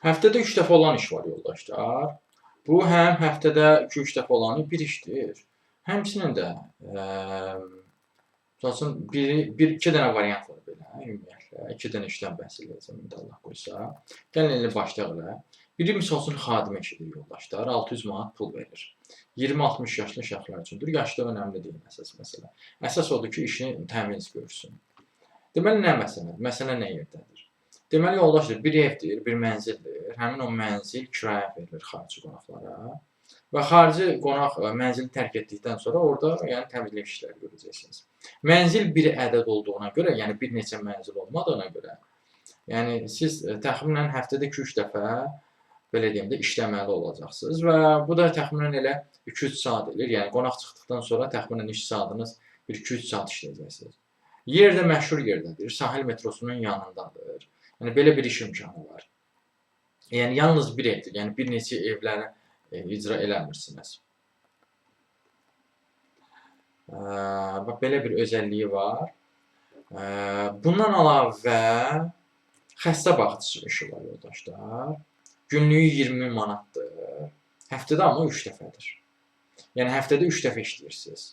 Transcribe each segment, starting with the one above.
Həftədə 3 dəfə olan iş var yoldaşlar. Bu həm həftədə 2-3 dəfə olan bir işdir. Həmçinin də məsələn bir-iki dənə variant var belə ümumiyyətlə. 2 dənə işdən bəhs edəcəm indi Allah qoysa. Gəlin elə başlayaq elə. Biri misal üçün xadimə işidir yoldaşlar. 600 manat pul verir. 20-60 yaşlı şəxslər üçündür. Yaşlı önəmli deyil əsas məsələ. Əsas odur ki, işini təmiz görsün. Deməli nə məsələdir? Məsələ nə yerdədir? Deməli yoldaşlar bir evdir, bir mənzildir. Həmin o mənzil kirayə verilir xarici qonaqlara. Və xarici qonaq mənzili tərk etdikdən sonra orada yəni təmizlik işləri görəcəksiniz. Mənzil bir ədəd olduğuna görə, yəni bir neçə mənzil olmadığına görə, yəni siz təxminən həftədə 2-3 dəfə belə deyim də işləməli olacaqsınız və bu da təxminən elə 2-3 saat edir. Yəni qonaq çıxdıqdan sonra təxminən iş saatınız 1-2-3 saat işləyəcəksiniz. Yer də məşhur yerdədir. Sahil metrosunun yanındadır. Yəni belə bir iş imkanı var. Yəni yalnız bir evdir. Yəni bir neçə evləri icra eləmirsiniz. Bax belə bir özəlliyi var. Bundan əlavə xəstə baxıcısı işi var yoldaşlar. Günlüyü 20 manatdır. Həftədə amma 3 dəfədir. Yəni həftədə 3 dəfə işləyirsiniz.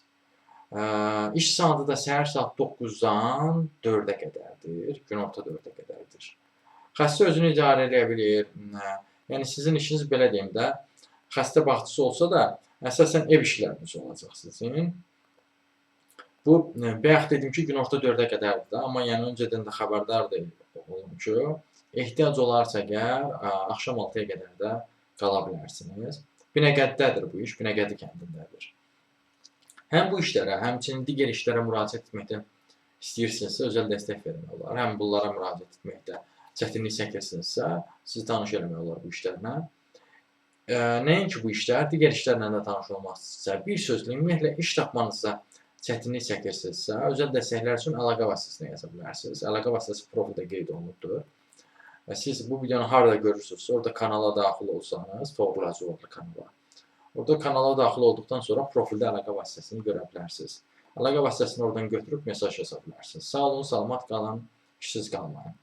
İş saatı da səhər saat 9-dan 4-ə qədərdir. Günorta 4-ə qədərdir. Xəstə özünü idarə edə bilir. Yəni sizin işiniz belə deyim də, xəstə baxıcısı olsa da, əsasən ev işləriniz olacaq sizin. Bu, bayaq dedim ki, günorta 4-ə qədərdir də, amma yəni öncədən də xəbərdar olun ki, ehtiyac olarsa əgər, axşam 6-ya qədər də qala bilərsiniz. Binəqədidədir bu iş, Binəqədi kəndindədir. Həm bu işlərə, həmçinin digər işlərə müraciət etməkdə istəyirsinizsə, özəl dəstək vermək olar. Həm bunlara müraciət etməkdə çətinlik çəkirsinizsə, sizi tanış eləmək olar bu işlərlə. Nəinki bu işlər, digər işlərlə də tanış olmaq istəyirsə, bir sözlə, ümumiyyətlə iş tapmanızda çətinlik çəkirsinizsə, özəl dəstəklər üçün əlaqə vasitəsini yaza bilərsiniz. Əlaqə vasitəsi profildə qeyd olunubdur. Siz bu videonu harada görürsünüzsə, orada kanala daxil olsanız, Toğrulacı adlı kanala. Orada kanala daxil olduqdan sonra profildə əlaqə vasitəsini görə bilərsiniz. Əlaqə vasitəsini oradan götürüb mesaj yaza bilərsiniz. Sağ olun, salamat qalın, işsiz qalmayın.